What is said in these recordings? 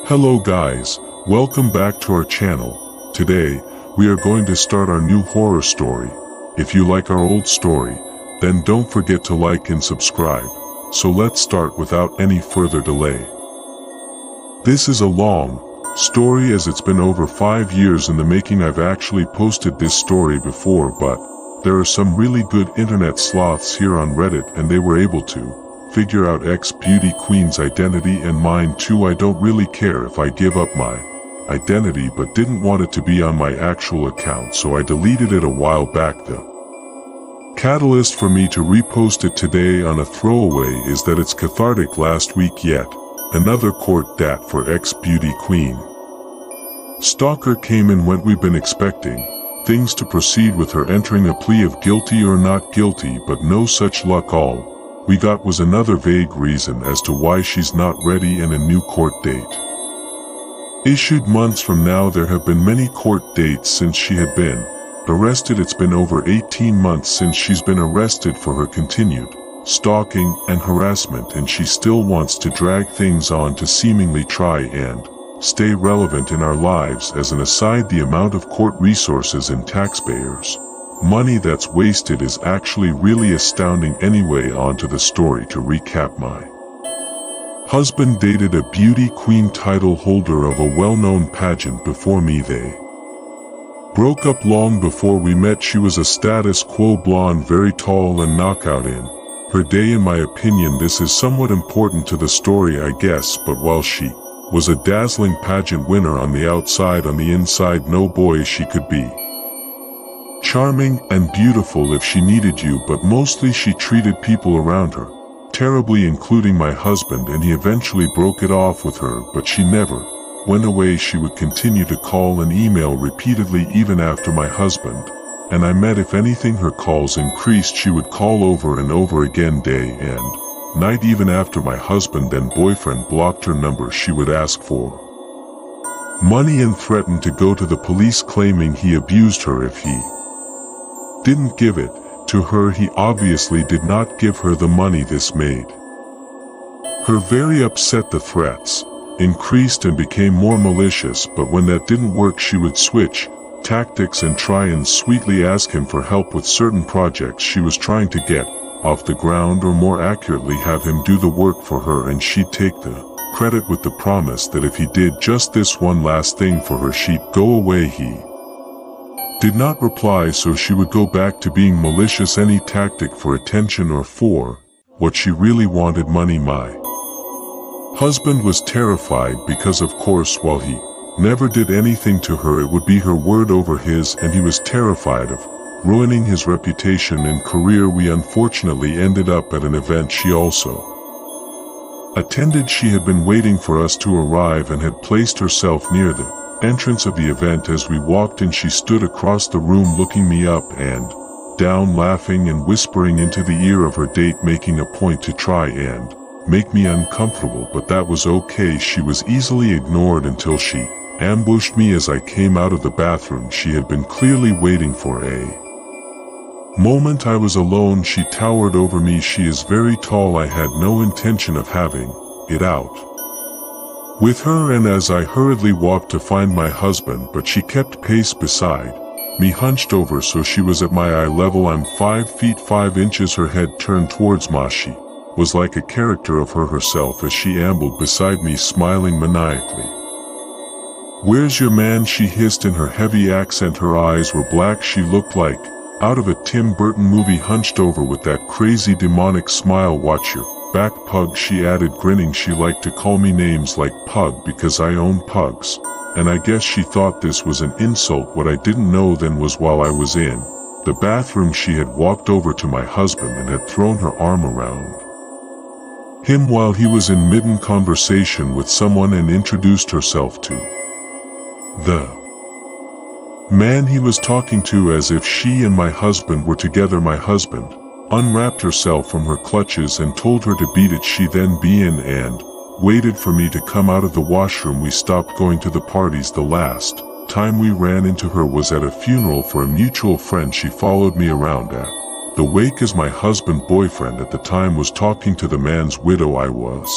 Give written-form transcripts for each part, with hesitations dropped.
Hello guys, welcome back to our channel. Today, we are going to start our new horror story. If you like our old story, then don't forget to like and subscribe. So let's start without any further delay. This is a long story as it's been over 5 years in the making. I've actually posted this story before, but there are some really good internet sloths here on Reddit and they were able to figure out ex-beauty queen's identity and mine too. I don't really care if I give up my identity, but didn't want it to be on my actual account, so I deleted it a while back. The catalyst for me to repost it today on a throwaway is that it's cathartic. Last week yet another court date for ex-beauty queen. Stalker came and went. We've been expecting things to proceed with her entering a plea of guilty or not guilty, but no such luck. All we got was another vague reason as to why she's not ready and a new court date issued months from now. There have been many court dates since she had been arrested. It's been over 18 months since she's been arrested for her continued stalking and harassment, and she still wants to drag things on to seemingly try and stay relevant in our lives. As an aside, the amount of court resources and taxpayers' money that's wasted is actually really astounding. Anyway, on to the story. To recap, my husband dated a beauty queen title holder of a well-known pageant before me. They broke up long before we met. She was a status quo blonde, very tall and knockout in her day. In my opinion, this is somewhat important to the story, I guess, but while she was a dazzling pageant winner on the outside, on the inside, no boy, she could be charming and beautiful if she needed you, but mostly she treated people around her terribly, including my husband, and he eventually broke it off with her, but she never went away. She would continue to call and email repeatedly even after my husband and I met. If anything, her calls increased. She would call over and over again, day and night. Even after my husband, then boyfriend, blocked her number, she would ask for money and threaten to go to the police, claiming he abused her if he didn't give it to her. He obviously did not give her the money. This made her very upset. The threats increased and became more malicious, but when that didn't work, she would switch tactics and try and sweetly ask him for help with certain projects she was trying to get off the ground, or more accurately, have him do the work for her, and she'd take the credit with the promise that if he did just this one last thing for her, she'd go away. He did not reply, so she would go back to being malicious, any tactic for attention or for what she really wanted, money. My husband was terrified because, of course, while he never did anything to her, it would be her word over his, and he was terrified of ruining his reputation and career. We unfortunately ended up at an event she also attended. She had been waiting for us to arrive and had placed herself near the entrance of the event. As we walked in, she stood across the room looking me up and down, laughing and whispering into the ear of her date, making a point to try and make me uncomfortable, but that was okay. She was easily ignored until she ambushed me as I came out of the bathroom. She had been clearly waiting for a moment I was alone. She towered over me. She is very tall. I had no intention of having it out with her, and as I hurriedly walked to find my husband, but she kept pace beside me, hunched over so she was at my eye level. I'm 5 feet 5 inches. Her head turned towards me. She was like a character of her herself as she ambled beside me, smiling maniacally. "Where's your man?" she hissed in her heavy accent. Her eyes were black. She looked like out of a Tim Burton movie, hunched over with that crazy demonic smile. "Watch your back, Pug," she added, grinning. She liked to call me names like Pug because I own pugs, and I guess she thought this was an insult. What I didn't know then was while I was in the bathroom, she had walked over to my husband and had thrown her arm around him while he was in mid-conversation with someone and introduced herself to the man he was talking to as if she and my husband were together. My husband unwrapped herself from her clutches and told her to beat it. She then began and waited for me to come out of the washroom. We stopped going to the parties. The last time we ran into her was at a funeral for a mutual friend. She followed me around at the wake as my husband's boyfriend at the time was talking to the man's widow. I was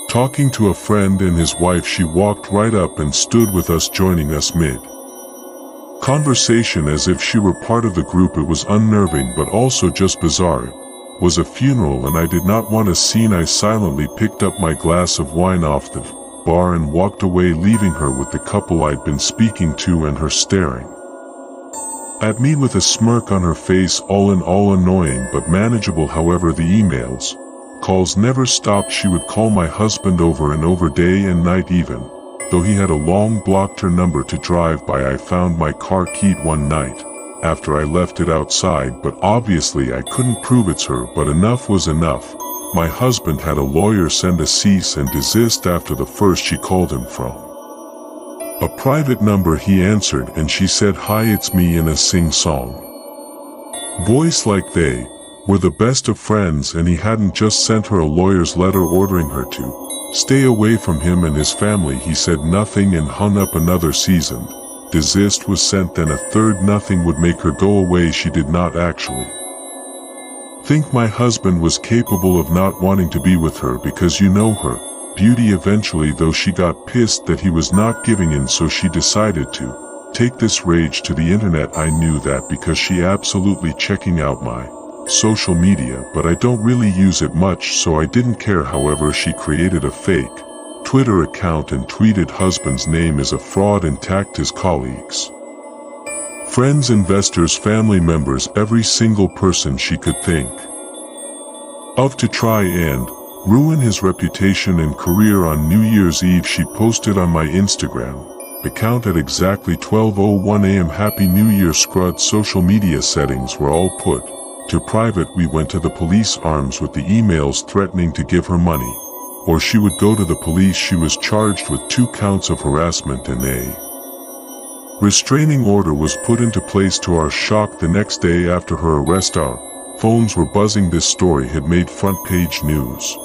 Talking to a friend and his wife, she walked right up and stood with us, joining us mid-conversation as if she were part of the group. It was unnerving but also just bizarre. It was a funeral and I did not want a scene. I silently picked up my glass of wine off the bar and walked away, leaving her with the couple I'd been speaking to and her staring at me with a smirk on her face. All in all, annoying but manageable. However, the calls never stopped. She would call my husband over and over, day and night, even though he had a long blocked her number to drive by. I found my car keyed one night after I left it outside, but obviously I couldn't prove it's her. But enough was enough. My husband had a lawyer send a cease and desist after the first she called him from a private number. He answered and she said, "Hi, it's me," in a sing-song voice like they were the best of friends and he hadn't just sent her a lawyer's letter ordering her to stay away from him and his family. He said nothing and hung up. Another seasoned desist was sent, then a third. Nothing would make her go away. She did not actually think my husband was capable of not wanting to be with her, because you know her beauty. Eventually, though, she got pissed that he was not giving in, so she decided to take this rage to the internet. I knew that because she absolutely checking out my social media, but I don't really use it much, so I didn't care. However, she created a fake Twitter account and tweeted husband's name is a fraud and attacked his colleagues, friends, investors, family members, every single person she could think of to try and ruin his reputation and career. On New Year's Eve, she posted on my Instagram account at exactly 12:01 a.m. "Happy New Year, Scrud." Social media settings were all put to private. We went to the police armed with the emails threatening to give her money or she would go to the police. She was charged with 2 counts of harassment and a restraining order was put into place. To our shock, the next day after her arrest, our phones were buzzing. This story had made front page news.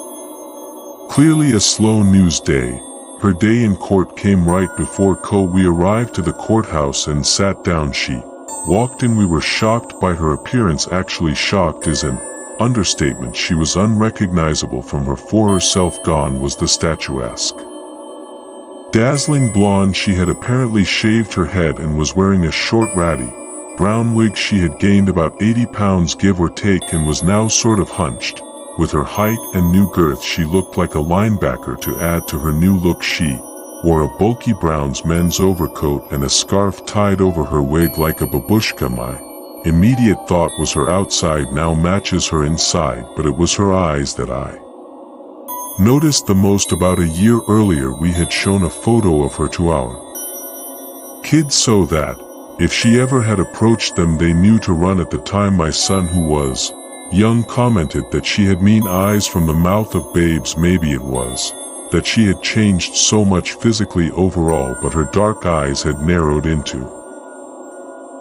Clearly a slow news day. Her day in court came right before we arrived to the courthouse and sat down. She walked in. We were shocked by her appearance. Actually, shocked is an understatement. She was unrecognizable from her former self. Gone was the statuesque, dazzling blonde. She had apparently shaved her head and was wearing a short, ratty brown wig. She had gained about 80 pounds, give or take, and was now sort of hunched. With her height and new girth, she looked like a linebacker. To add to her new look, she wore a bulky brown men's overcoat and a scarf tied over her wig like a babushka. My immediate thought was her outside now matches her inside, but it was her eyes that I noticed the most. About a year earlier, we had shown a photo of her to our kids so that if she ever had approached them, they knew to run. At the time, my son, who was young, commented that she had mean eyes from the mouth of babes. Maybe it was that she had changed so much physically overall, but her dark eyes had narrowed into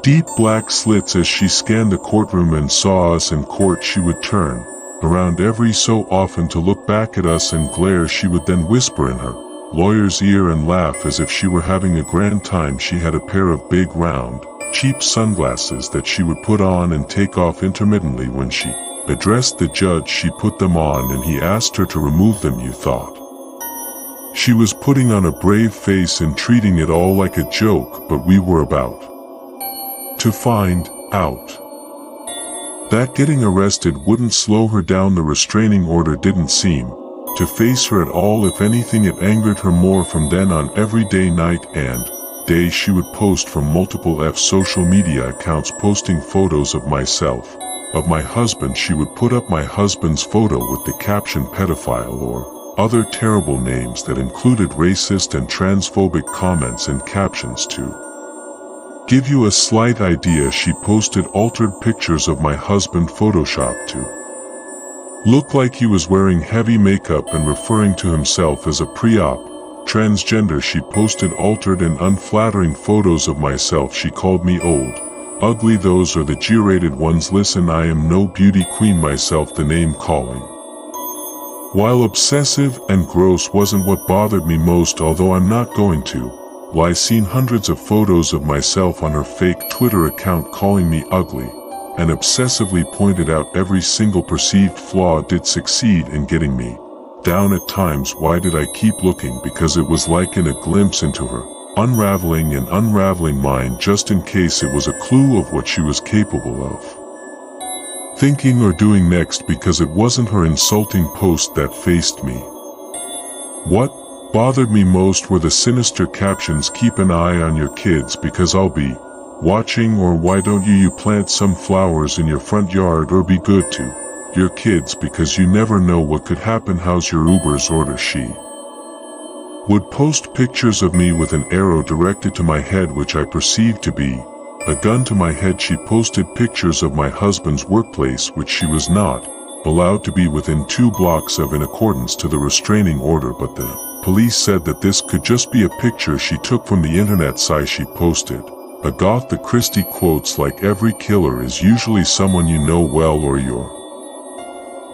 deep black slits. As she scanned the courtroom and saw us in court, she would turn around every so often to look back at us and glare. She would then whisper in her lawyer's ear and laugh as if she were having a grand time. She had a pair of big, round, cheap sunglasses that she would put on and take off intermittently. When she addressed the judge, she put them on and he asked her to remove them. You thought she was putting on a brave face and treating it all like a joke, but we were about to find out that getting arrested wouldn't slow her down. The restraining order didn't seem to face her at all. If anything, it angered her more. From then on, every day, night and day, she would post from multiple social media accounts, posting photos of myself, of my husband. She would put up my husband's photo with the caption pedophile or other terrible names that included racist and transphobic comments and captions. To give you a slight idea, she posted altered pictures of my husband photoshopped to look like he was wearing heavy makeup and referring to himself as a pre-op transgender. She posted altered and unflattering photos of myself. She called me old, ugly. Those are the G-rated ones. Listen, I am no beauty queen myself. The name calling, while obsessive and gross, wasn't what bothered me most, although I'm not going to lie. Seen hundreds of photos of myself on her fake Twitter account calling me ugly and obsessively pointed out every single perceived flaw. Did succeed in getting me down at times. Why did I keep looking? Because it was like in a glimpse into her unraveling and unraveling mind, just in case it was a clue of what she was capable of thinking or doing next, because it wasn't her insulting post that faced me. What bothered me most were the sinister captions, "Keep an eye on your kids because I'll be watching," or "Why don't you plant some flowers in your front yard," or "Be good to your kids because you never know what could happen. How's your Uber's order?" She would post pictures of me with an arrow directed to my head, which I perceived to be a gun to my head. She posted pictures of my husband's workplace, which she was not allowed to be within 2 blocks of in accordance to the restraining order, but the police said that this could just be a picture she took from the internet site she posted. Agatha Christie quotes, "Like every killer is usually someone you know well or your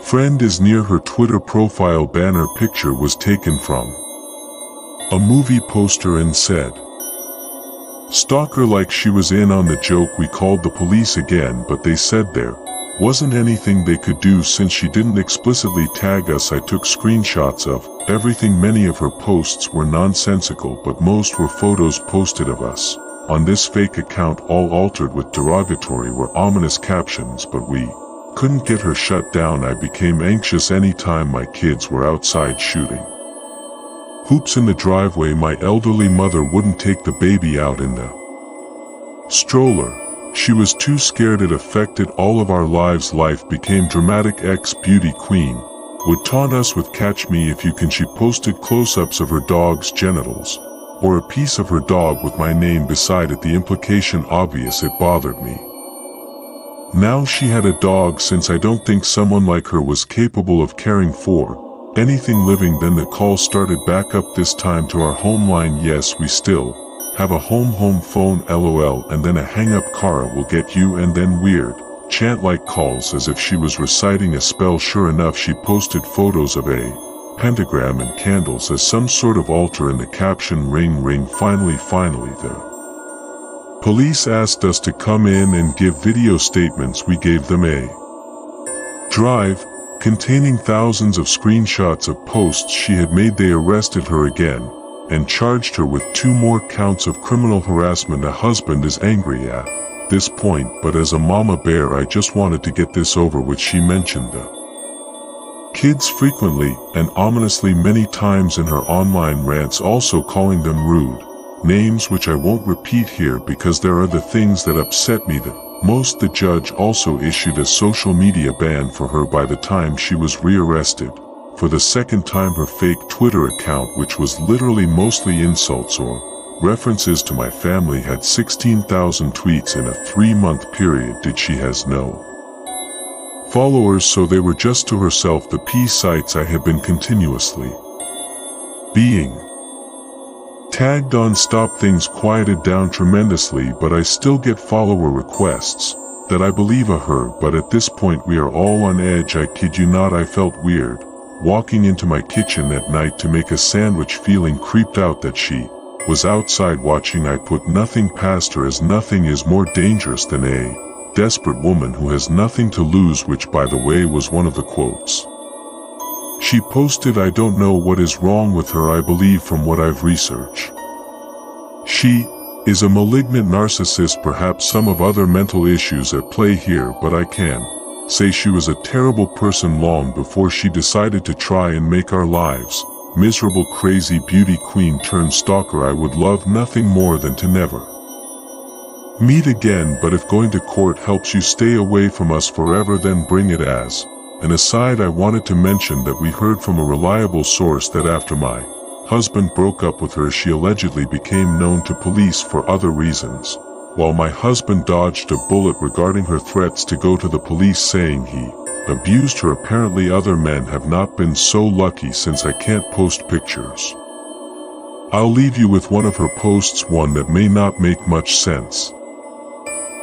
friend is near." Her Twitter profile banner picture was taken from a movie poster and said, "Stalker," like she was in on the joke. We called the police again, but they said there wasn't anything they could do since she didn't explicitly tag us. I took screenshots of everything. Many of her posts were nonsensical, but most were photos posted of us on this fake account, all altered with derogatory or ominous captions, but we couldn't get her shut down. I became anxious anytime my kids were outside shooting hoops in the driveway. My elderly mother wouldn't take the baby out in the stroller. She was too scared. It affected all of our lives. Life became dramatic. Ex-beauty queen would taunt us with "Catch me if you can." She posted close-ups of her dog's genitals or a piece of her dog with my name beside it, the implication obvious. It bothered me. Now she had a dog, since I don't think someone like her was capable of caring for anything living. Then the call started back up, this time to our home line. "Yes, we still have a home phone, LOL," and then a hang-up, "Cara will get you," and then weird chant-like calls as if she was reciting a spell. Sure enough, she posted photos of a pentagram and candles as some sort of altar, in the caption, "Ring ring finally." The police asked us to come in and give video statements. We gave them a drive containing thousands of screenshots of posts she had made. They arrested her again and charged her with 2 more counts of criminal harassment. A husband is angry at this point, but as a mama bear, I just wanted to get this over with. She mentioned the kids frequently and ominously many times in her online rants, also calling them rude names, which I won't repeat here because there are the things that upset me the most. The judge also issued a social media ban for her by the time she was rearrested for the second time. Her fake Twitter account, which was literally mostly insults or references to my family, had 16,000 tweets in a 3-month period. She has no followers, so they were just to herself. The P sites I have been continuously being tagged on. Stop. Things quieted down tremendously, but I still get follower requests that I believe are her. But at this point we are all on edge. I kid you not, I felt weird walking into my kitchen at night to make a sandwich, feeling creeped out that she was outside watching. I put nothing past her, as nothing is more dangerous than a desperate woman who has nothing to lose, which by the way was one of the quotes she posted. I don't know what is wrong with her. I believe from what I've researched, she is a malignant narcissist, perhaps some of other mental issues at play here, but I can say she was a terrible person long before she decided to try and make our lives miserable. Crazy beauty queen turned stalker. I would love nothing more than to never meet again, but if going to court helps you stay away from us forever, then bring it. As an aside, I wanted to mention that we heard from a reliable source that after my husband broke up with her, she allegedly became known to police for other reasons. While my husband dodged a bullet regarding her threats to go to the police, saying he abused her. Apparently other men have not been so lucky, since I can't post pictures. I'll leave you with one of her posts, one that may not make much sense,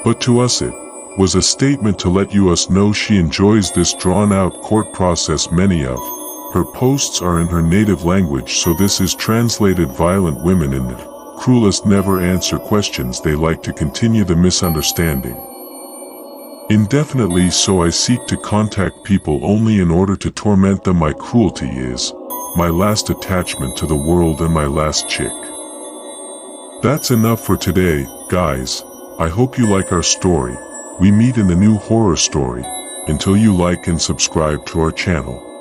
but to us it was a statement to let us know she enjoys this drawn-out court process. Many of her posts are in her native language, so this is translated. Violent women in the cruelest never answer questions. They like to continue the misunderstanding. Indefinitely, so I seek to contact people only in order to torment them. My cruelty is my last attachment to the world and my last chick. That's enough for today, guys. I hope you like our story. We meet in the new horror story. Until you like and subscribe to our channel.